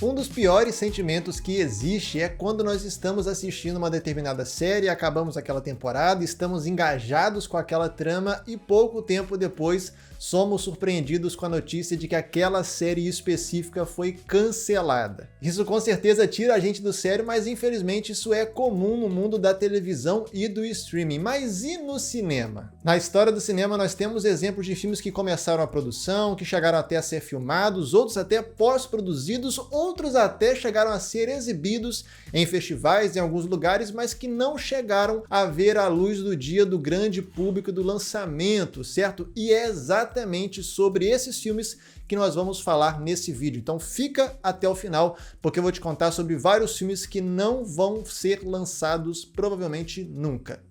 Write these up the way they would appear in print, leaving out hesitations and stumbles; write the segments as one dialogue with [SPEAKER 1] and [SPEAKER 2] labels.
[SPEAKER 1] Um dos piores sentimentos que existe é quando nós estamos assistindo uma determinada série, acabamos aquela temporada, estamos engajados com aquela trama e pouco tempo depois somos surpreendidos com a notícia de que aquela série específica foi cancelada. Isso com certeza tira a gente do sério, mas infelizmente isso é comum no mundo da televisão e do streaming. Mas e no cinema? Na história do cinema nós temos exemplos de filmes que começaram a produção, que chegaram até a ser filmados, outros até pós-produzidos, outros até chegaram a ser exibidos em festivais em alguns lugares, mas que não chegaram a ver a luz do dia do grande público do lançamento, certo? E é exatamente sobre esses filmes que nós vamos falar nesse vídeo. Então fica até o final, porque eu vou te contar sobre vários filmes que não vão ser lançados provavelmente nunca.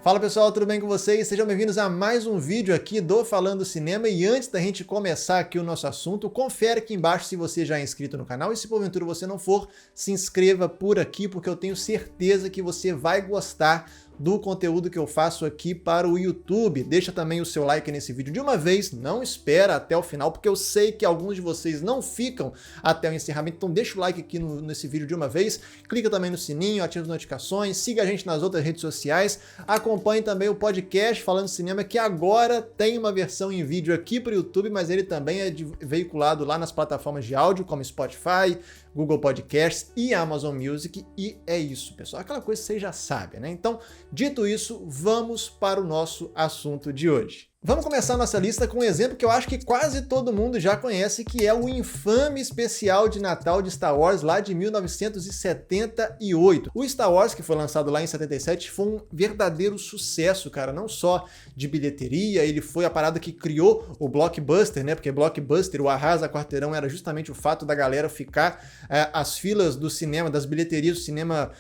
[SPEAKER 1] Fala pessoal, tudo bem com vocês? Sejam bem-vindos a mais um vídeo aqui do Falando Cinema. E antes da gente começar aqui o nosso assunto, confere aqui embaixo se você já é inscrito no canal, e se porventura você não for, se inscreva por aqui, porque eu tenho certeza que você vai gostar do conteúdo que eu faço aqui para o YouTube. Deixa também o seu like nesse vídeo de uma vez, não espera até o final, porque eu sei que alguns de vocês não ficam até o encerramento, então deixa o like aqui nesse vídeo de uma vez, clica também no sininho, ativa as notificações, siga a gente nas outras redes sociais, acompanhe também o podcast Falando Cinema, que agora tem uma versão em vídeo aqui para o YouTube, mas ele também é veiculado lá nas plataformas de áudio, como Spotify, Google Podcasts e Amazon Music, e é isso, pessoal. Aquela coisa que você já sabe, né? Então, dito isso, vamos para o nosso assunto de hoje. Vamos começar a nossa lista com um exemplo que eu acho que quase todo mundo já conhece, que é o infame especial de Natal de Star Wars lá de 1978. O Star Wars, que foi lançado lá em 77, foi um verdadeiro sucesso, cara, não só de bilheteria, ele foi a parada que criou o blockbuster, né? Porque blockbuster, o arrasa quarteirão, era justamente o fato da galera ficar, as filas do cinema, das bilheterias do cinema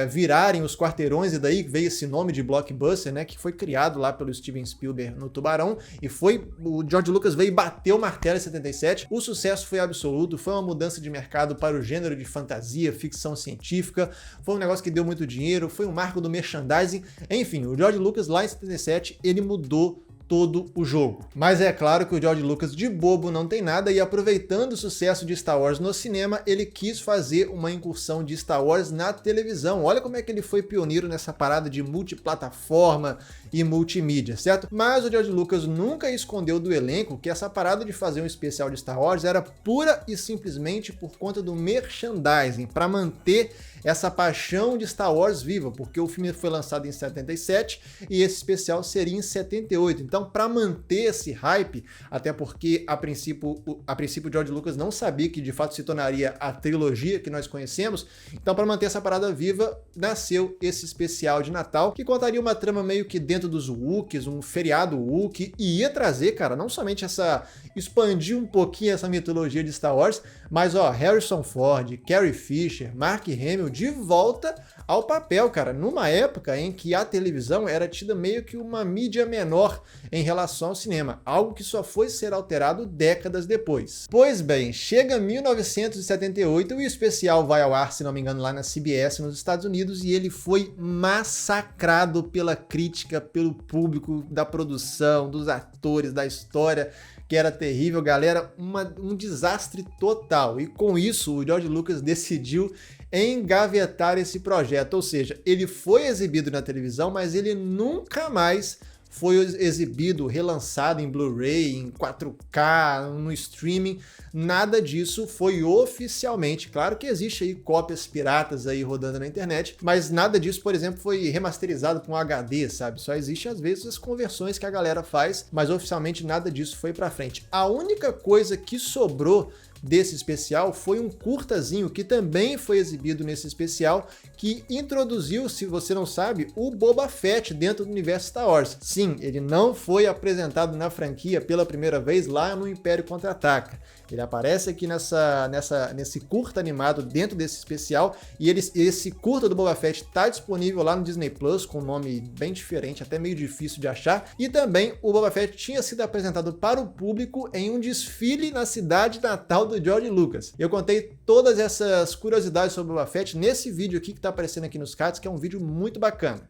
[SPEAKER 1] virarem os quarteirões, e daí veio esse nome de blockbuster, né? Que foi criado lá pelo Steven Spielberg no Tubarão, e o George Lucas veio e bateu o martelo em 77. O sucesso foi absoluto, foi uma mudança de mercado para o gênero de fantasia, ficção científica, foi um negócio que deu muito dinheiro, foi um marco do merchandising, enfim, o George Lucas lá em 77, ele mudou todo o jogo. Mas é claro que o George Lucas de bobo não tem nada, e aproveitando o sucesso de Star Wars no cinema, ele quis fazer uma incursão de Star Wars na televisão. Olha como é que ele foi pioneiro nessa parada de multiplataforma e multimídia, certo? Mas o George Lucas nunca escondeu do elenco que essa parada de fazer um especial de Star Wars era pura e simplesmente por conta do merchandising, para manter essa paixão de Star Wars viva, porque o filme foi lançado em 77 e esse especial seria em 78. Então, para manter esse hype, até porque a princípio o George Lucas não sabia que de fato se tornaria a trilogia que nós conhecemos, então para manter essa parada viva, nasceu esse especial de Natal, que contaria uma trama meio que dentro dos Wookiees, um feriado Wookiee, e ia trazer, cara, não somente expandir um pouquinho essa mitologia de Star Wars, mas Harrison Ford, Carrie Fisher, Mark Hamill de volta ao papel, cara, numa época em que a televisão era tida meio que uma mídia menor em relação ao cinema, algo que só foi ser alterado décadas depois. Pois bem, chega 1978 e o especial vai ao ar, se não me engano, lá na CBS nos Estados Unidos, e ele foi massacrado pela crítica, pelo público, da produção, dos atores, da história, que era terrível, galera, um desastre total. E com isso, o George Lucas decidiu engavetar esse projeto, ou seja, ele foi exibido na televisão, mas ele nunca mais foi exibido, relançado em Blu-ray, em 4K, no streaming, nada disso foi oficialmente. Claro que existe aí cópias piratas aí rodando na internet, mas nada disso, por exemplo, foi remasterizado com HD, sabe? Só existe às vezes as conversões que a galera faz, mas oficialmente nada disso foi pra frente. A única coisa que sobrou desse especial foi um curtazinho que também foi exibido nesse especial, que introduziu, se você não sabe, o Boba Fett dentro do universo Star Wars. Sim, ele não foi apresentado na franquia pela primeira vez lá no Império Contra-Ataca. Ele aparece aqui nesse curta animado dentro desse especial, e esse curta do Boba Fett está disponível lá no Disney Plus, com um nome bem diferente, até meio difícil de achar, e também o Boba Fett tinha sido apresentado para o público em um desfile na cidade natal do George Lucas. Eu contei todas essas curiosidades sobre o Boba Fett nesse vídeo aqui que está aparecendo aqui nos cards, que é um vídeo muito bacana.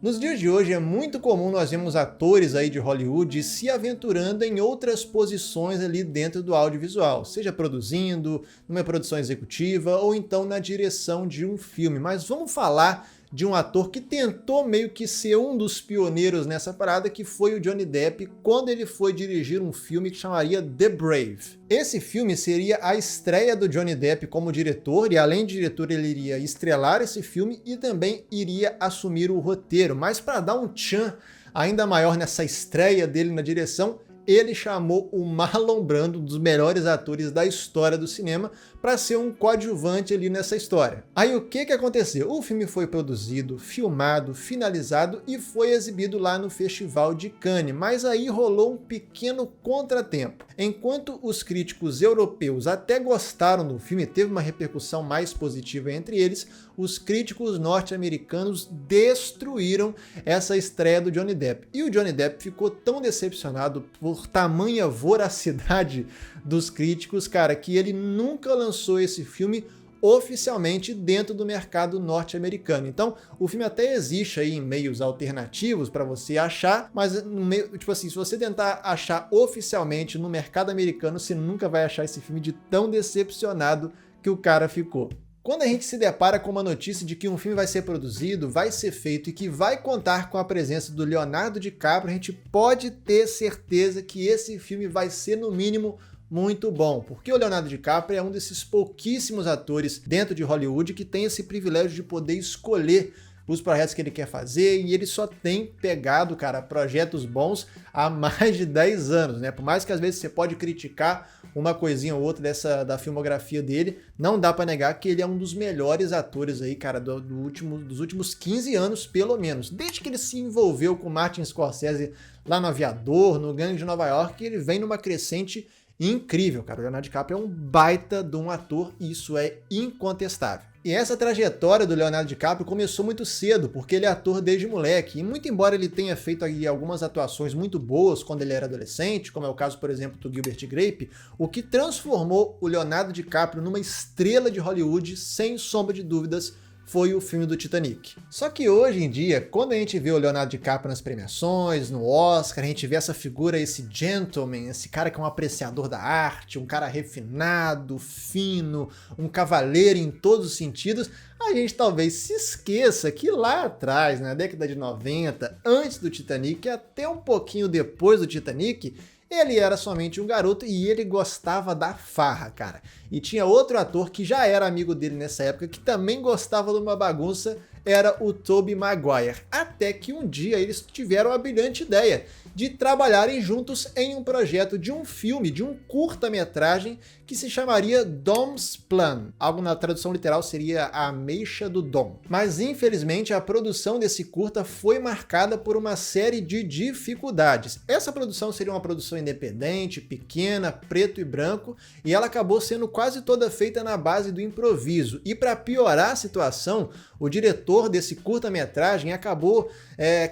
[SPEAKER 1] Nos dias de hoje é muito comum nós vermos atores aí de Hollywood se aventurando em outras posições ali dentro do audiovisual, seja produzindo, numa produção executiva ou então na direção de um filme. Mas vamos falar de um ator que tentou meio que ser um dos pioneiros nessa parada, que foi o Johnny Depp, quando ele foi dirigir um filme que chamaria The Brave. Esse filme seria a estreia do Johnny Depp como diretor, e além de diretor ele iria estrelar esse filme e também iria assumir o roteiro. Mas para dar um tchan ainda maior nessa estreia dele na direção, ele chamou o Marlon Brando, um dos melhores atores da história do cinema, para ser um coadjuvante ali nessa história. Aí o que aconteceu? O filme foi produzido, filmado, finalizado e foi exibido lá no Festival de Cannes, mas aí rolou um pequeno contratempo. Enquanto os críticos europeus até gostaram do filme, teve uma repercussão mais positiva entre eles, os críticos norte-americanos destruíram essa estreia do Johnny Depp. E o Johnny Depp ficou tão decepcionado por tamanha voracidade dos críticos, cara, que ele nunca lançou esse filme oficialmente dentro do mercado norte-americano. Então, o filme até existe aí em meios alternativos para você achar, mas no meio, tipo assim, se você tentar achar oficialmente no mercado americano, você nunca vai achar esse filme de tão decepcionado que o cara ficou. Quando a gente se depara com uma notícia de que um filme vai ser produzido, vai ser feito e que vai contar com a presença do Leonardo DiCaprio, a gente pode ter certeza que esse filme vai ser, no mínimo, muito bom, porque o Leonardo DiCaprio é um desses pouquíssimos atores dentro de Hollywood que tem esse privilégio de poder escolher os projetos que ele quer fazer, e ele só tem pegado, cara, projetos bons há mais de 10 anos, né? Por mais que às vezes você pode criticar uma coisinha ou outra da filmografia dele, não dá pra negar que ele é um dos melhores atores aí, cara, dos últimos 15 anos, pelo menos. Desde que ele se envolveu com Martin Scorsese lá no Aviador, no Gangue de Nova York, ele vem numa crescente incrível, cara. O Leonardo DiCaprio é um baita de um ator, e isso é incontestável. E essa trajetória do Leonardo DiCaprio começou muito cedo, porque ele é ator desde moleque, e muito embora ele tenha feito aí algumas atuações muito boas quando ele era adolescente, como é o caso, por exemplo, do Gilbert Grape, o que transformou o Leonardo DiCaprio numa estrela de Hollywood, sem sombra de dúvidas, foi o filme do Titanic. Só que hoje em dia, quando a gente vê o Leonardo DiCaprio nas premiações, no Oscar, a gente vê essa figura, esse gentleman, esse cara que é um apreciador da arte, um cara refinado, fino, um cavaleiro em todos os sentidos, a gente talvez se esqueça que lá atrás, na década de 90, antes do Titanic, até um pouquinho depois do Titanic, ele era somente um garoto e ele gostava da farra, cara. E tinha outro ator que já era amigo dele nessa época, que também gostava de uma bagunça, era o Tobey Maguire. Até que um dia eles tiveram a brilhante ideia de trabalharem juntos em um projeto de um filme, de um curta-metragem que se chamaria Dom's Plan. Algo na tradução literal seria a ameixa do Dom. Mas infelizmente a produção desse curta foi marcada por uma série de dificuldades. Essa produção seria uma produção independente, pequena, preto e branco, e ela acabou sendo quase toda feita na base do improviso. E para piorar a situação, o diretor desse curta-metragem acabou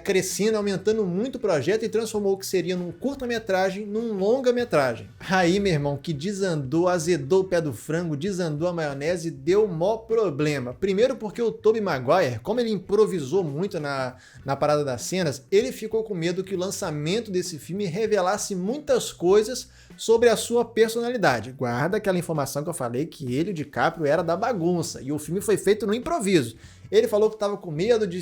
[SPEAKER 1] crescendo, aumentando muito o projeto e transformou o que seria num curta-metragem num longa-metragem. Aí, meu irmão, que desandou, azedou o pé do frango, desandou a maionese, deu mó problema. Primeiro porque o Tobey Maguire, como ele improvisou muito na parada das cenas, ele ficou com medo que o lançamento desse filme revelasse muitas coisas sobre a sua personalidade. Guarda aquela informação que eu falei, que ele, o DiCaprio, era da bagunça, e o filme foi feito no improviso. Ele falou que estava com medo de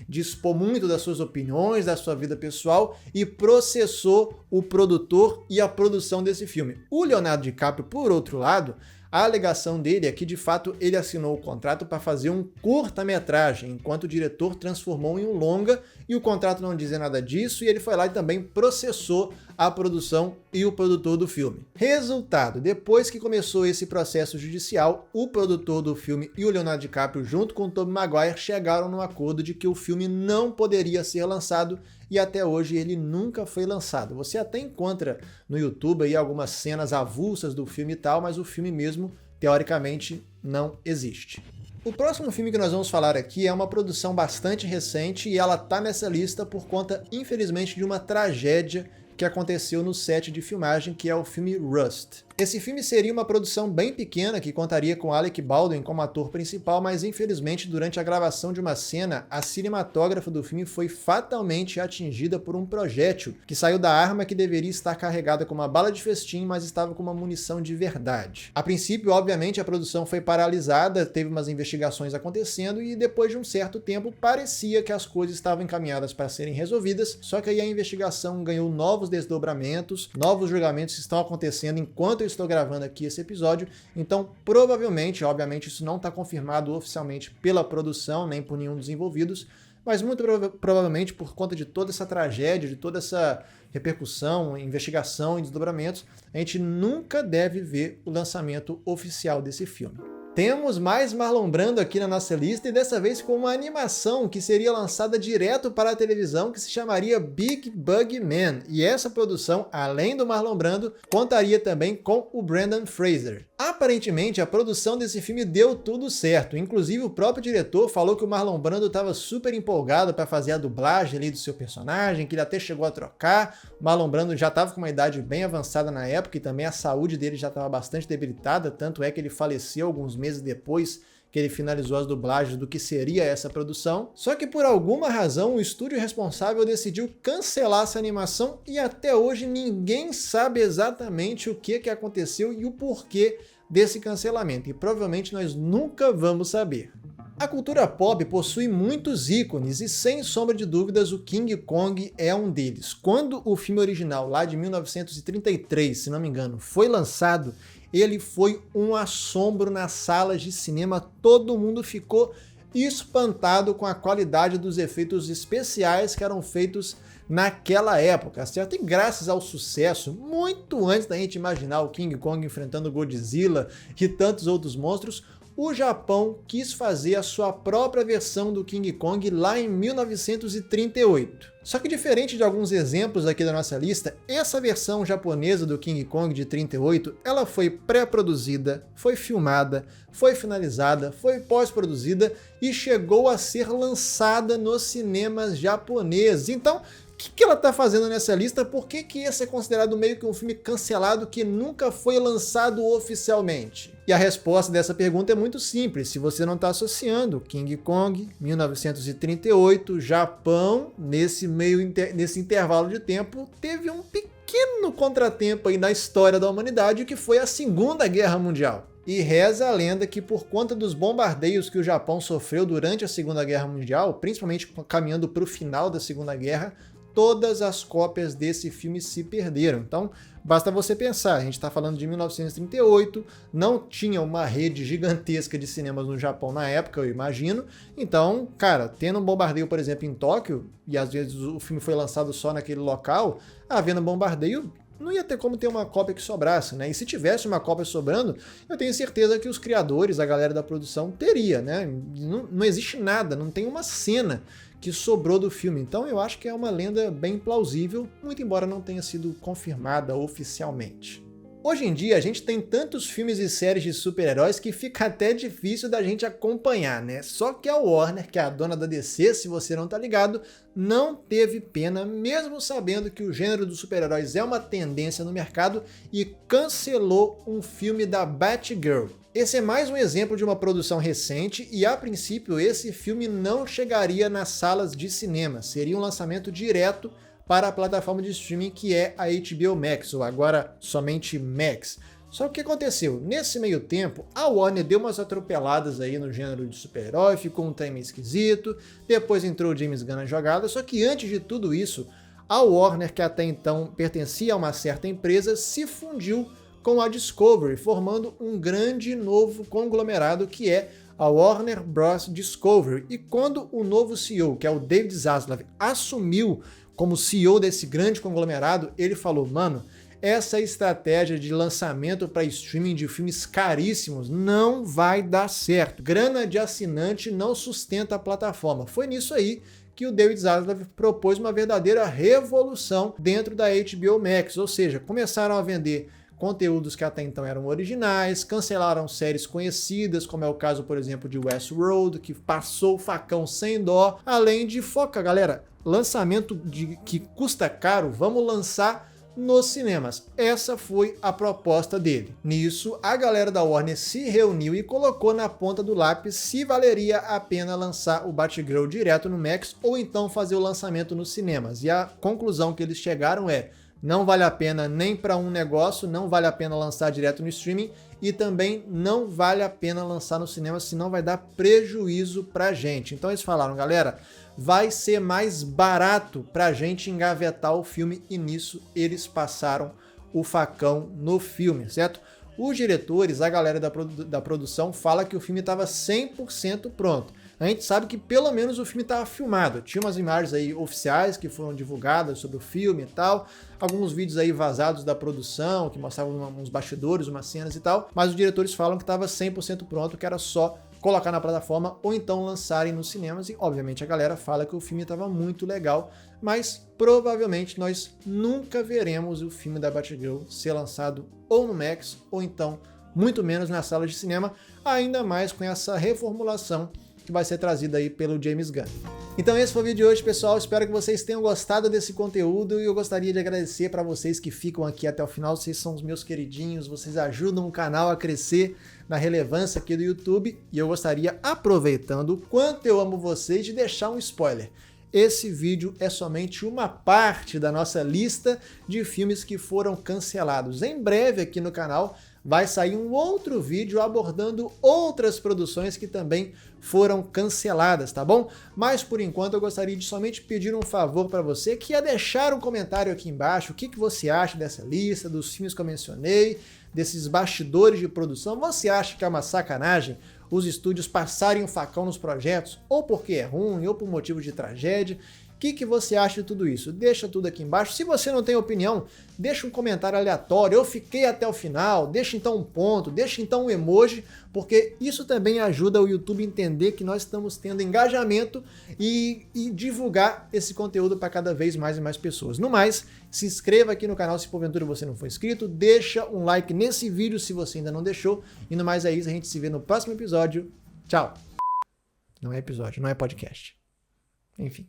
[SPEAKER 1] expor muito das suas opiniões, da sua vida pessoal, e processou o produtor e a produção desse filme. O Leonardo DiCaprio, por outro lado, a alegação dele é que, de fato, ele assinou o contrato para fazer um curta-metragem, enquanto o diretor transformou em um longa, e o contrato não dizia nada disso, e ele foi lá e também processou a produção e o produtor do filme. Resultado, depois que começou esse processo judicial, o produtor do filme e o Leonardo DiCaprio, junto com o Tobey Maguire, chegaram num acordo de que o filme não poderia ser lançado, e até hoje ele nunca foi lançado. Você até encontra no YouTube aí algumas cenas avulsas do filme e tal, mas o filme mesmo, teoricamente, não existe. O próximo filme que nós vamos falar aqui é uma produção bastante recente e ela tá nessa lista por conta, infelizmente, de uma tragédia que aconteceu no set de filmagem, que é o filme Rust. Esse filme seria uma produção bem pequena que contaria com Alec Baldwin como ator principal, mas infelizmente durante a gravação de uma cena, a cinematógrafa do filme foi fatalmente atingida por um projétil que saiu da arma que deveria estar carregada com uma bala de festim, mas estava com uma munição de verdade. A princípio, obviamente, a produção foi paralisada, teve umas investigações acontecendo e depois de um certo tempo parecia que as coisas estavam encaminhadas para serem resolvidas, só que aí a investigação ganhou novos desdobramentos, novos julgamentos estão acontecendo enquanto eu estou gravando aqui esse episódio, então provavelmente, obviamente isso não está confirmado oficialmente pela produção, nem por nenhum dos envolvidos, mas muito provavelmente por conta de toda essa tragédia, de toda essa repercussão, investigação e desdobramentos, a gente nunca deve ver o lançamento oficial desse filme. Temos mais Marlon Brando aqui na nossa lista e dessa vez com uma animação que seria lançada direto para a televisão que se chamaria Big Bug Man. E essa produção, além do Marlon Brando, contaria também com o Brendan Fraser. Aparentemente, a produção desse filme deu tudo certo. Inclusive, o próprio diretor falou que o Marlon Brando estava super empolgado para fazer a dublagem ali do seu personagem, que ele até chegou a trocar. O Marlon Brando já estava com uma idade bem avançada na época e também a saúde dele já estava bastante debilitada, tanto é que ele faleceu alguns meses depois que ele finalizou as dublagens do que seria essa produção. Só que por alguma razão o estúdio responsável decidiu cancelar essa animação e até hoje ninguém sabe exatamente o que aconteceu e o porquê desse cancelamento. E provavelmente nós nunca vamos saber. A cultura pop possui muitos ícones e, sem sombra de dúvidas, o King Kong é um deles. Quando o filme original, lá de 1933, se não me engano, foi lançado, ele foi um assombro nas salas de cinema, todo mundo ficou espantado com a qualidade dos efeitos especiais que eram feitos naquela época, certo? E graças ao sucesso, muito antes da gente imaginar o King Kong enfrentando Godzilla e tantos outros monstros, o Japão quis fazer a sua própria versão do King Kong lá em 1938. Só que diferente de alguns exemplos aqui da nossa lista, essa versão japonesa do King Kong de 38, ela foi pré-produzida, foi filmada, foi finalizada, foi pós-produzida e chegou a ser lançada nos cinemas japoneses. Então, o que ela está fazendo nessa lista? Por que esse é considerado meio que um filme cancelado que nunca foi lançado oficialmente? E a resposta dessa pergunta é muito simples, se você não está associando King Kong, 1938, Japão, nesse intervalo de tempo, teve um pequeno contratempo aí na história da humanidade, que foi a Segunda Guerra Mundial. E reza a lenda que por conta dos bombardeios que o Japão sofreu durante a Segunda Guerra Mundial, principalmente caminhando para o final da Segunda Guerra, todas as cópias desse filme se perderam. Então, basta você pensar, a gente está falando de 1938, não tinha uma rede gigantesca de cinemas no Japão na época, eu imagino. Então, cara, tendo um bombardeio, por exemplo, em Tóquio, e às vezes o filme foi lançado só naquele local, havendo bombardeio, não ia ter como ter uma cópia que sobrasse, né? E se tivesse uma cópia sobrando, eu tenho certeza que os criadores, a galera da produção, teria, né? Não existe nada, não tem uma cena que sobrou do filme. Então eu acho que é uma lenda bem plausível, muito embora não tenha sido confirmada oficialmente. Hoje em dia a gente tem tantos filmes e séries de super-heróis que fica até difícil da gente acompanhar, né? Só que a Warner, que é a dona da DC, se você não tá ligado, não teve pena, mesmo sabendo que o gênero dos super-heróis é uma tendência no mercado, e cancelou um filme da Batgirl. Esse é mais um exemplo de uma produção recente e, a princípio, esse filme não chegaria nas salas de cinema, seria um lançamento direto para a plataforma de streaming que é a HBO Max, ou agora somente Max. Só que o que aconteceu? Nesse meio tempo, a Warner deu umas atropeladas aí no gênero de super-herói, ficou um trem meio esquisito, depois entrou o James Gunn na jogada, só que antes de tudo isso, a Warner, que até então pertencia a uma certa empresa, se fundiu com a Discovery, formando um grande novo conglomerado que é a Warner Bros. Discovery. E quando o novo CEO, que é o David Zaslav, assumiu como CEO desse grande conglomerado, ele falou, mano, essa estratégia de lançamento para streaming de filmes caríssimos não vai dar certo. Grana de assinante não sustenta a plataforma. Foi nisso aí que o David Zaslav propôs uma verdadeira revolução dentro da HBO Max, ou seja, começaram a vender conteúdos que até então eram originais, cancelaram séries conhecidas, como é o caso, por exemplo, de Westworld, que passou o facão sem dó, além de foca, galera, lançamento que custa caro, vamos lançar nos cinemas. Essa foi a proposta dele. Nisso, a galera da Warner se reuniu e colocou na ponta do lápis se valeria a pena lançar o Batgirl direto no Max ou então fazer o lançamento nos cinemas. E a conclusão que eles chegaram é: não vale a pena nem para um negócio, não vale a pena lançar direto no streaming e também não vale a pena lançar no cinema, senão vai dar prejuízo pra gente. Então eles falaram: galera, vai ser mais barato pra gente engavetar o filme, e nisso eles passaram o facão no filme, certo? Os diretores, a galera da produção fala que o filme estava 100% pronto. A gente sabe que pelo menos o filme estava filmado. Tinha umas imagens aí oficiais que foram divulgadas sobre o filme e tal. Alguns vídeos aí vazados da produção, que mostravam uns bastidores, umas cenas e tal. Mas os diretores falam que estava 100% pronto, que era só colocar na plataforma ou então lançarem nos cinemas. E obviamente a galera fala que o filme estava muito legal, mas provavelmente nós nunca veremos o filme da Batgirl ser lançado ou no Max ou então muito menos nas salas de cinema, ainda mais com essa reformulação que vai ser trazida aí pelo James Gunn. Então esse foi o vídeo de hoje, pessoal. Espero que vocês tenham gostado desse conteúdo e eu gostaria de agradecer para vocês que ficam aqui até o final. Vocês são os meus queridinhos, vocês ajudam o canal a crescer na relevância aqui do YouTube, e eu gostaria, aproveitando o quanto eu amo vocês, de deixar um spoiler. Esse vídeo é somente uma parte da nossa lista de filmes que foram cancelados. Em breve aqui no canal vai sair um outro vídeo abordando outras produções que também foram canceladas, tá bom? Mas por enquanto eu gostaria de somente pedir um favor para você, que é deixar um comentário aqui embaixo. O que você acha dessa lista, dos filmes que eu mencionei, desses bastidores de produção? Você acha que é uma sacanagem os estúdios passarem o facão nos projetos, ou porque é ruim, ou por motivo de tragédia? O que você acha de tudo isso? Deixa tudo aqui embaixo. Se você não tem opinião, deixa um comentário aleatório. Eu fiquei até o final, deixa então um ponto, deixa então um emoji, porque isso também ajuda o YouTube a entender que nós estamos tendo engajamento e divulgar esse conteúdo para cada vez mais e mais pessoas. No mais, se inscreva aqui no canal se porventura você não for inscrito, deixa um like nesse vídeo se você ainda não deixou, e no mais é isso, a gente se vê no próximo episódio. Tchau! Não é episódio, não é podcast. Enfim.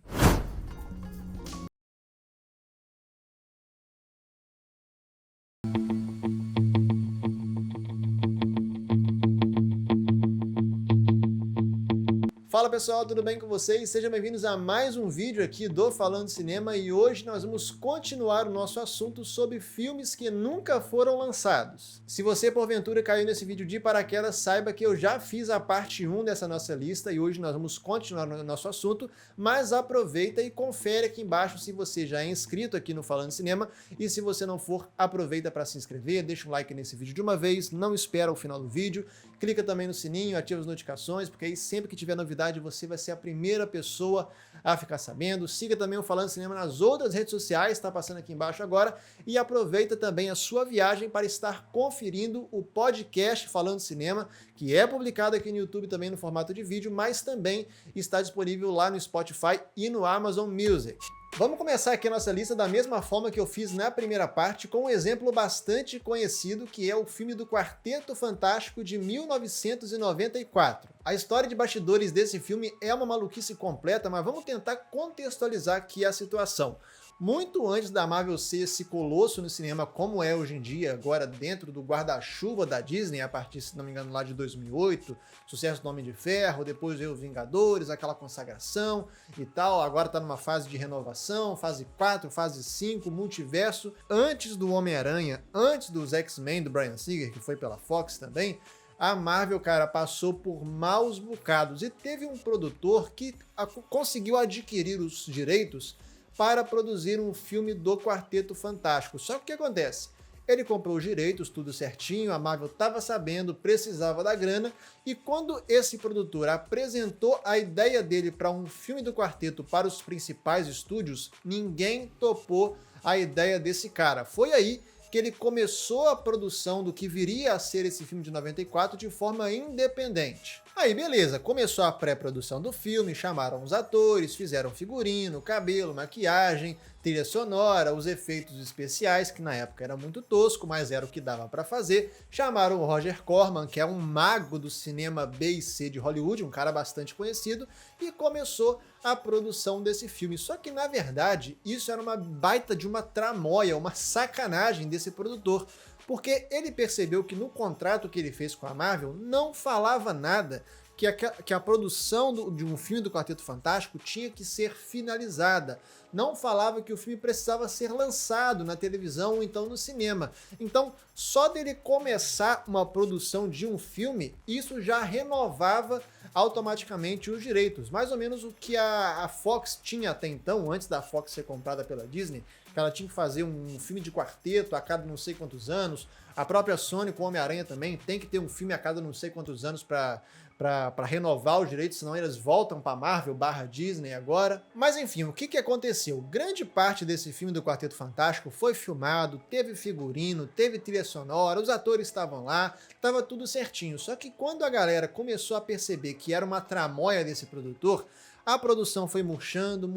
[SPEAKER 1] Fala pessoal, tudo bem com vocês? Sejam bem-vindos a mais um vídeo aqui do Falando Cinema, e hoje nós vamos continuar o nosso assunto sobre filmes que nunca foram lançados. Se você porventura caiu nesse vídeo de paraquedas, saiba que eu já fiz a parte 1 dessa nossa lista e hoje nós vamos continuar no nosso assunto, mas aproveita e confere aqui embaixo se você já é inscrito aqui no Falando Cinema, e se você não for, aproveita para se inscrever, deixa um like nesse vídeo de uma vez, não espera o final do vídeo, clica também no sininho, ativa as notificações, porque aí sempre que tiver novidade você vai ser a primeira pessoa a ficar sabendo. Siga também o Falando Cinema nas outras redes sociais, está passando aqui embaixo agora, e aproveita também a sua viagem para estar conferindo o podcast Falando Cinema, que é publicado aqui no YouTube também no formato de vídeo, mas também está disponível lá no Spotify e no Amazon Music. Vamos começar aqui a nossa lista da mesma forma que eu fiz na primeira parte, com um exemplo bastante conhecido, que é o filme do Quarteto Fantástico de 1994. A história de bastidores desse filme é uma maluquice completa, mas vamos tentar contextualizar aqui a situação. Muito antes da Marvel ser esse colosso no cinema como é hoje em dia, agora dentro do guarda-chuva da Disney, a partir, se não me engano, lá de 2008, sucesso do Homem de Ferro, depois veio os Vingadores, aquela consagração e tal, agora tá numa fase de renovação, fase 4, fase 5, multiverso. Antes do Homem-Aranha, antes dos X-Men do Bryan Singer, que foi pela Fox também, a Marvel, cara, passou por maus bocados e teve um produtor que conseguiu adquirir os direitos para produzir um filme do Quarteto Fantástico. Só que o que acontece? Ele comprou os direitos, tudo certinho, a Marvel estava sabendo, precisava da grana, e quando esse produtor apresentou a ideia dele para um filme do Quarteto para os principais estúdios, ninguém topou a ideia desse cara. Foi aí que ele começou a produção do que viria a ser esse filme de 94 de forma independente. Aí beleza, começou a pré-produção do filme, chamaram os atores, fizeram figurino, cabelo, maquiagem, trilha sonora, os efeitos especiais, que na época era muito tosco, mas era o que dava pra fazer. Chamaram o Roger Corman, que é um mago do cinema B e C de Hollywood, um cara bastante conhecido, e começou a produção desse filme. Só que na verdade, isso era uma baita de uma tramóia, uma sacanagem desse produtor, porque ele percebeu que no contrato que ele fez com a Marvel não falava nada que a produção de um filme do Quarteto Fantástico tinha que ser finalizada. Não falava que o filme precisava ser lançado na televisão ou então no cinema. Então, só dele começar uma produção de um filme, isso já renovava automaticamente os direitos. Mais ou menos o que a Fox tinha até então, antes da Fox ser comprada pela Disney, que ela tinha que fazer um filme de quarteto a cada não sei quantos anos. A própria Sony com o Homem-Aranha também tem que ter um filme a cada não sei quantos anos para renovar os direitos, senão eles voltam para Marvel / Disney agora. Mas enfim, o que aconteceu? Grande parte desse filme do Quarteto Fantástico foi filmado, teve figurino, teve trilha sonora, os atores estavam lá, tava tudo certinho. Só que quando a galera começou a perceber que era uma tramóia desse produtor, a produção foi murchando,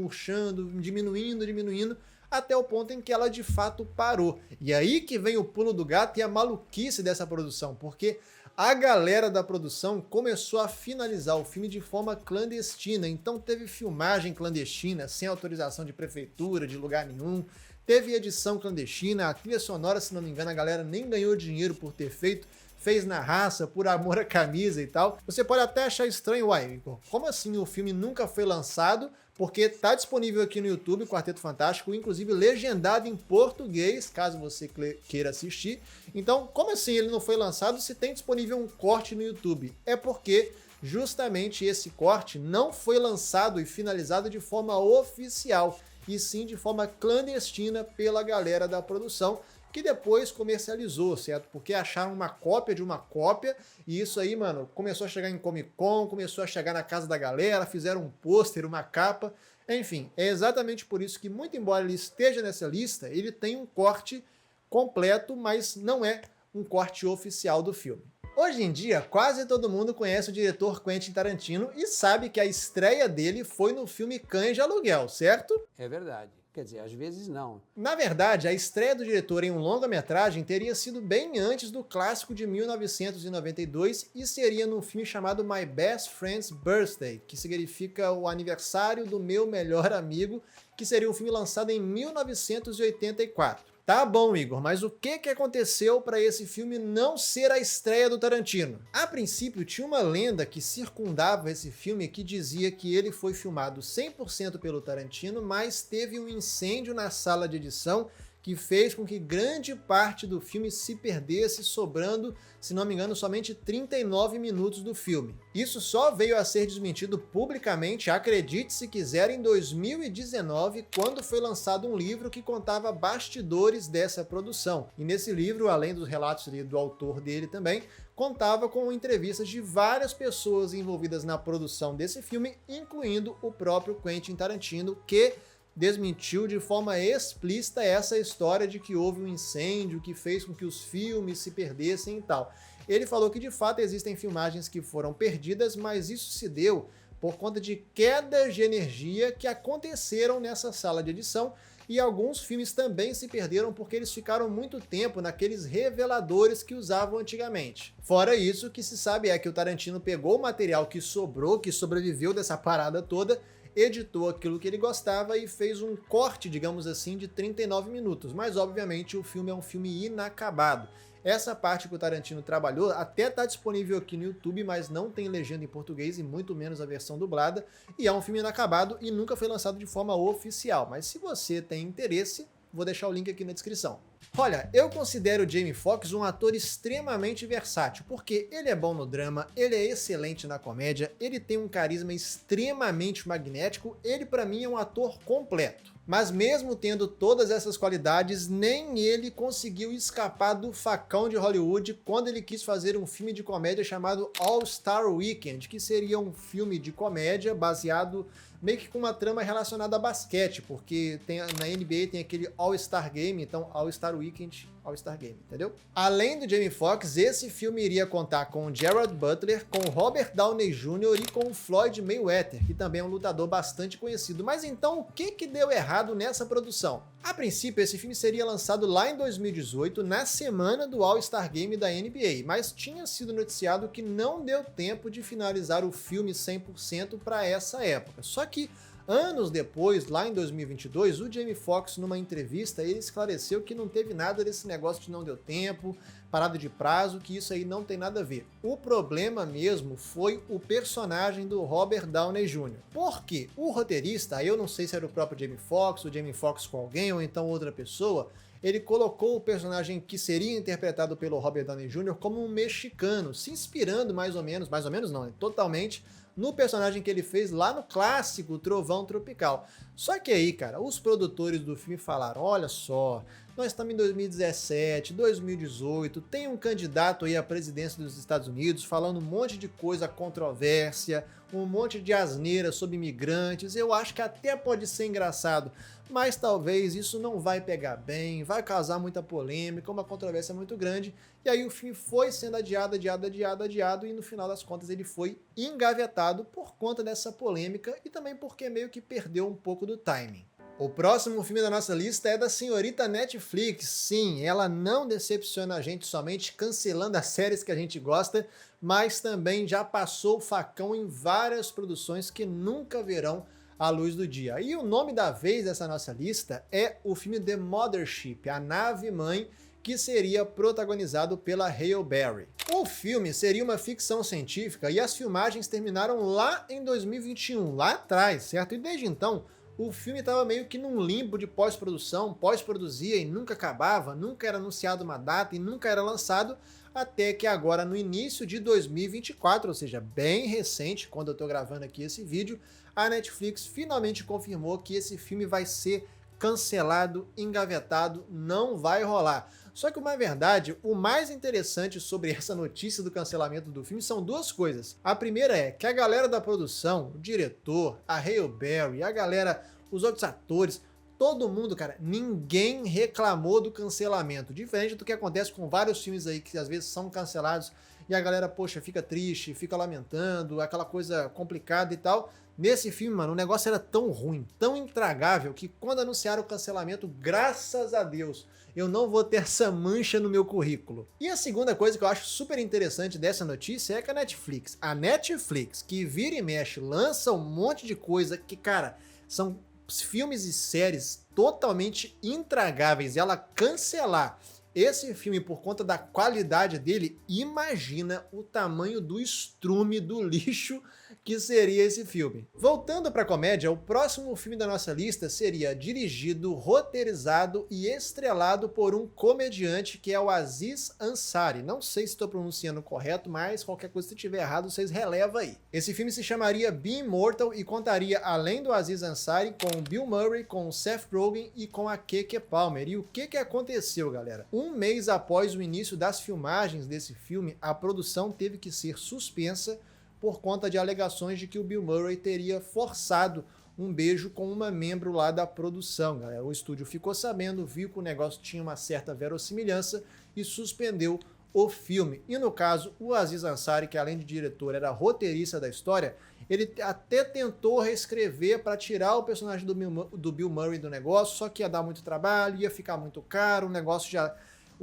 [SPEAKER 1] diminuindo, até o ponto em que ela de fato parou. E aí que vem o pulo do gato e a maluquice dessa produção, porque a galera da produção começou a finalizar o filme de forma clandestina, então teve filmagem clandestina, sem autorização de prefeitura, de lugar nenhum, teve edição clandestina, a trilha sonora, se não me engano, a galera nem ganhou dinheiro por ter feito, fez na raça, por amor à camisa e tal. Você pode até achar estranho, uai, Igor, como assim o filme nunca foi lançado? Porque tá disponível aqui no YouTube, Quarteto Fantástico, inclusive legendado em português, caso você queira assistir. Então, como assim ele não foi lançado se tem disponível um corte no YouTube? É porque justamente esse corte não foi lançado e finalizado de forma oficial, e sim de forma clandestina pela galera da produção, que depois comercializou, certo? Porque acharam uma cópia de uma cópia, e isso aí, mano, começou a chegar em Comic Con, começou a chegar na casa da galera, fizeram um pôster, uma capa, enfim, é exatamente por isso que, muito embora ele esteja nessa lista, ele tem um corte completo, mas não é um corte oficial do filme. Hoje em dia, quase todo mundo conhece o diretor Quentin Tarantino e sabe que a estreia dele foi no filme Cães de Aluguel, certo?
[SPEAKER 2] É verdade. Quer dizer, às vezes não.
[SPEAKER 1] Na verdade, a estreia do diretor em um longa-metragem teria sido bem antes do clássico de 1992 e seria num filme chamado My Best Friend's Birthday, que significa o aniversário do meu melhor amigo, que seria um filme lançado em 1984. Tá bom, Igor, mas o que aconteceu para esse filme não ser a estreia do Tarantino? A princípio, tinha uma lenda que circundava esse filme que dizia que ele foi filmado 100% pelo Tarantino, mas teve um incêndio na sala de edição que fez com que grande parte do filme se perdesse, sobrando, se não me engano, somente 39 minutos do filme. Isso só veio a ser desmentido publicamente, acredite se quiser, em 2019, quando foi lançado um livro que contava bastidores dessa produção. E nesse livro, além dos relatos do autor dele também, contava com entrevistas de várias pessoas envolvidas na produção desse filme, incluindo o próprio Quentin Tarantino, que desmentiu de forma explícita essa história de que houve um incêndio que fez com que os filmes se perdessem e tal. Ele falou que de fato existem filmagens que foram perdidas, mas isso se deu por conta de quedas de energia que aconteceram nessa sala de edição, e alguns filmes também se perderam porque eles ficaram muito tempo naqueles reveladores que usavam antigamente. Fora isso, o que se sabe é que o Tarantino pegou o material que sobrou, que sobreviveu dessa parada toda, editou aquilo que ele gostava e fez um corte, digamos assim, de 39 minutos. Mas, obviamente, o filme é um filme inacabado. Essa parte que o Tarantino trabalhou até está disponível aqui no YouTube, mas não tem legenda em português e muito menos a versão dublada. E é um filme inacabado e nunca foi lançado de forma oficial. Mas se você tem interesse, vou deixar o link aqui na descrição. Olha, eu considero o Jamie Foxx um ator extremamente versátil, porque ele é bom no drama, ele é excelente na comédia, ele tem um carisma extremamente magnético, ele pra mim é um ator completo. Mas mesmo tendo todas essas qualidades, nem ele conseguiu escapar do facão de Hollywood quando ele quis fazer um filme de comédia chamado All-Star Weekend, que seria um filme de comédia baseado meio que com uma trama relacionada a basquete, porque na NBA tem aquele All-Star Game, então All-Star All-Star Weekend, All-Star Game, entendeu? Além do Jamie Foxx, esse filme iria contar com Gerard Butler, com Robert Downey Jr. e com Floyd Mayweather, que também é um lutador bastante conhecido. Mas então, o que deu errado nessa produção? A princípio, esse filme seria lançado lá em 2018, na semana do All-Star Game da NBA, mas tinha sido noticiado que não deu tempo de finalizar o filme 100% para essa época. Só que anos depois, lá em 2022, o Jamie Foxx, numa entrevista, ele esclareceu que não teve nada desse negócio de não deu tempo, parada de prazo, que isso aí não tem nada a ver. O problema mesmo foi o personagem do Robert Downey Jr. Porque o roteirista, aí eu não sei se era o próprio Jamie Foxx, o Jamie Foxx com alguém ou então outra pessoa, ele colocou o personagem que seria interpretado pelo Robert Downey Jr. como um mexicano, se inspirando mais ou menos não, totalmente, no personagem que ele fez lá no clássico Trovão Tropical. Só que aí, cara, os produtores do filme falaram, olha só, nós estamos em 2017, 2018, tem um candidato aí à presidência dos Estados Unidos falando um monte de coisa controvérsia, um monte de asneira sobre imigrantes, eu acho que até pode ser engraçado, mas talvez isso não vai pegar bem, vai causar muita polêmica, uma controvérsia muito grande, e aí o filme foi sendo adiado, e no final das contas ele foi engavetado por conta dessa polêmica e também porque meio que perdeu um pouco do timing. O próximo filme da nossa lista é da senhorita Netflix. Sim, ela não decepciona a gente somente cancelando as séries que a gente gosta, mas também já passou o facão em várias produções que nunca verão a luz do dia. E o nome da vez dessa nossa lista é o filme The Mothership, a nave-mãe, que seria protagonizado pela Halle Berry. O filme seria uma ficção científica e as filmagens terminaram lá em 2021, lá atrás, certo? E desde então, o filme estava meio que num limbo de pós-produção, pós-produzia e nunca acabava, nunca era anunciado uma data e nunca era lançado, até que agora no início de 2024, ou seja, bem recente, quando eu estou gravando aqui esse vídeo, a Netflix finalmente confirmou que esse filme vai ser cancelado, engavetado, não vai rolar. Só que, na verdade, o mais interessante sobre essa notícia do cancelamento do filme são duas coisas. A primeira é que a galera da produção, o diretor, a Halle Berry, a galera, os outros atores, todo mundo, cara, ninguém reclamou do cancelamento. Diferente do que acontece com vários filmes aí que às vezes são cancelados e a galera, poxa, fica triste, fica lamentando, aquela coisa complicada e tal. Nesse filme, mano, o negócio era tão ruim, tão intragável, que quando anunciaram o cancelamento, graças a Deus, eu não vou ter essa mancha no meu currículo. E a segunda coisa que eu acho super interessante dessa notícia é que a Netflix, que vira e mexe, lança um monte de coisa que, cara, são filmes e séries totalmente intragáveis, e ela cancelar esse filme por conta da qualidade dele, imagina o tamanho do estrume, do lixo que seria esse filme. Voltando para a comédia, o próximo filme da nossa lista seria dirigido, roteirizado e estrelado por um comediante que é o Aziz Ansari. Não sei se estou pronunciando correto, mas qualquer coisa se estiver errado, vocês relevam aí. Esse filme se chamaria Be Immortal e contaria, além do Aziz Ansari, com o Bill Murray, com o Seth Rogen e com a Keke Palmer. E o que aconteceu, galera? Um mês após o início das filmagens desse filme, a produção teve que ser suspensa por conta de alegações de que o Bill Murray teria forçado um beijo com uma membro lá da produção, galera. O estúdio ficou sabendo, viu que o negócio tinha uma certa verossimilhança e suspendeu o filme. E no caso, o Aziz Ansari, que além de diretor era roteirista da história, ele até tentou reescrever para tirar o personagem do Bill Murray do negócio, só que ia dar muito trabalho, ia ficar muito caro,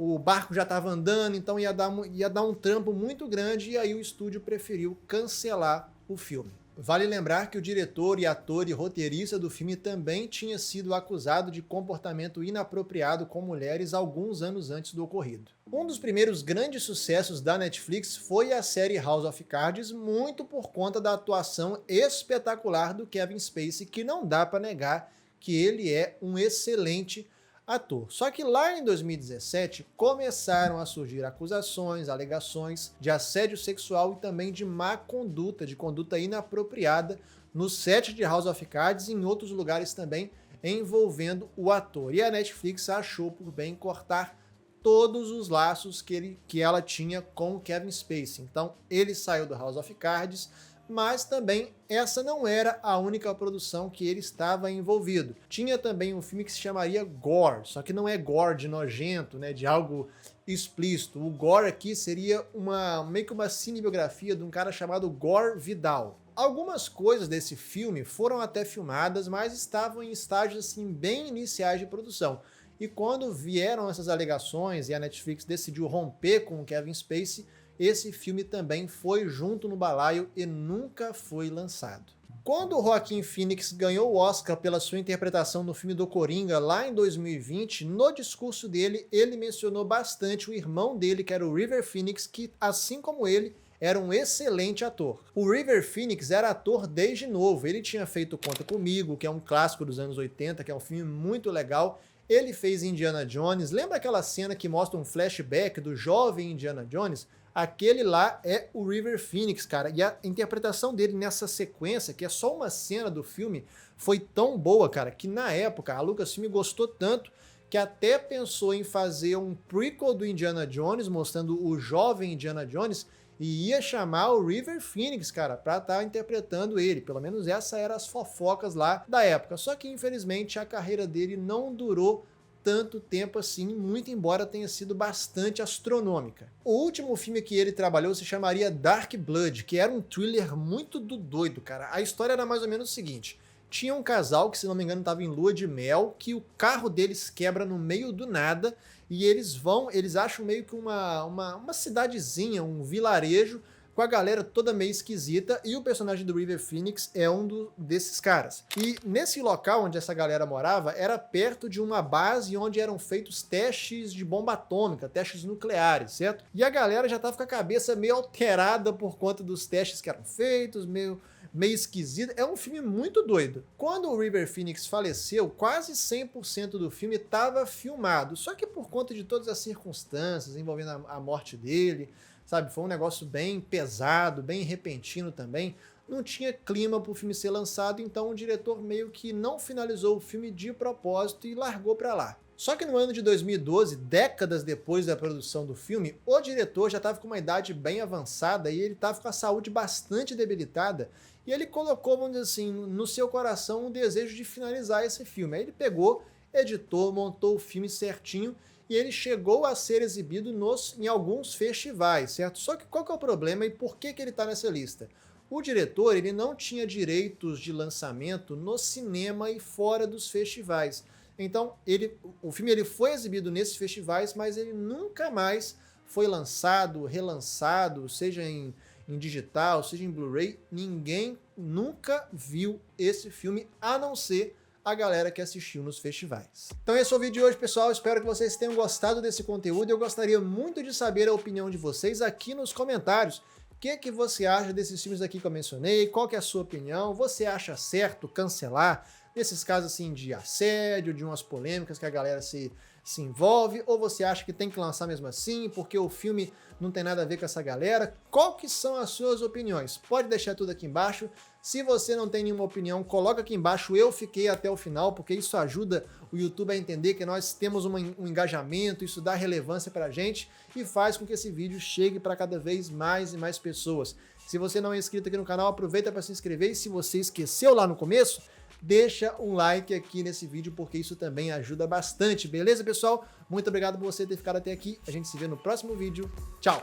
[SPEAKER 1] o barco já estava andando, então ia dar um trampo muito grande, e aí o estúdio preferiu cancelar o filme. Vale lembrar que o diretor e ator e roteirista do filme também tinha sido acusado de comportamento inapropriado com mulheres alguns anos antes do ocorrido. Um dos primeiros grandes sucessos da Netflix foi a série House of Cards, muito por conta da atuação espetacular do Kevin Spacey, que não dá para negar que ele é um excelente ator. Só que lá em 2017 começaram a surgir acusações, alegações de assédio sexual e também de má conduta, de conduta inapropriada no set de House of Cards e em outros lugares também envolvendo o ator. E a Netflix achou por bem cortar todos os laços que ela tinha com o Kevin Spacey. Então ele saiu do House of Cards, mas também essa não era a única produção que ele estava envolvido. Tinha também um filme que se chamaria Gore, só que não é gore de nojento, né, de algo explícito. O Gore aqui seria meio que uma cinebiografia de um cara chamado Gore Vidal. Algumas coisas desse filme foram até filmadas, mas estavam em estágios assim bem iniciais de produção. E quando vieram essas alegações e a Netflix decidiu romper com o Kevin Spacey, esse filme também foi junto no balaio e nunca foi lançado. Quando o Joaquin Phoenix ganhou o Oscar pela sua interpretação no filme do Coringa lá em 2020, no discurso dele, ele mencionou bastante o irmão dele, que era o River Phoenix, que, assim como ele, era um excelente ator. O River Phoenix era ator desde novo, ele tinha feito Conta Comigo, que é um clássico dos anos 80, que é um filme muito legal. Ele fez Indiana Jones, lembra aquela cena que mostra um flashback do jovem Indiana Jones? Aquele lá é o River Phoenix, cara, e a interpretação dele nessa sequência, que é só uma cena do filme, foi tão boa, cara, que na época a Lucasfilm gostou tanto que até pensou em fazer um prequel do Indiana Jones, mostrando o jovem Indiana Jones, e ia chamar o River Phoenix, cara, pra estar interpretando ele. Pelo menos essa eram as fofocas lá da época. Só que, infelizmente, a carreira dele não durou tanto tempo assim, muito embora tenha sido bastante astronômica. O último filme que ele trabalhou se chamaria Dark Blood, que era um thriller muito doido, cara. A história era mais ou menos o seguinte: tinha um casal que, se não me engano, estava em lua de mel, que o carro deles quebra no meio do nada, e eles acham meio que uma cidadezinha, um vilarejo, com a galera toda meio esquisita, e o personagem do River Phoenix é desses caras. E nesse local onde essa galera morava, era perto de uma base onde eram feitos testes de bomba atômica, testes nucleares, certo? E a galera já tava com a cabeça meio alterada por conta dos testes que eram feitos, meio esquisito. É um filme muito doido. Quando o River Phoenix faleceu, quase 100% do filme estava filmado, só que por conta de todas as circunstâncias envolvendo a morte dele, sabe, foi um negócio bem pesado, bem repentino também, não tinha clima para o filme ser lançado, então o diretor meio que não finalizou o filme de propósito e largou para lá. Só que no ano de 2012, décadas depois da produção do filme, o diretor já estava com uma idade bem avançada e ele estava com a saúde bastante debilitada, e ele colocou, vamos dizer assim, no seu coração um desejo de finalizar esse filme. Aí ele pegou, editou, montou o filme certinho, e ele chegou a ser exibido em alguns festivais, certo? Só que qual que é o problema e por que ele está nessa lista? O diretor, ele não tinha direitos de lançamento no cinema e fora dos festivais. Então, o filme ele foi exibido nesses festivais, mas ele nunca mais foi lançado, relançado, seja em digital, seja em Blu-ray. Ninguém nunca viu esse filme, a não ser a galera que assistiu nos festivais. Então esse é o vídeo de hoje, pessoal. Espero que vocês tenham gostado desse conteúdo. Eu gostaria muito de saber a opinião de vocês aqui nos comentários. O que você acha desses filmes aqui que eu mencionei? Qual que é a sua opinião? Você acha certo cancelar nesses casos assim de assédio, de umas polêmicas que a galera se envolve? Ou você acha que tem que lançar mesmo assim, porque o filme não tem nada a ver com essa galera? Qual que são as suas opiniões? Pode deixar tudo aqui embaixo. Se você não tem nenhuma opinião, coloca aqui embaixo, eu fiquei até o final, porque isso ajuda o YouTube a entender que nós temos um engajamento, isso dá relevância pra gente e faz com que esse vídeo chegue para cada vez mais e mais pessoas. Se você não é inscrito aqui no canal, aproveita para se inscrever, e se você esqueceu lá no começo, deixa um like aqui nesse vídeo, porque isso também ajuda bastante, beleza, pessoal? Muito obrigado por você ter ficado até aqui, a gente se vê no próximo vídeo, tchau!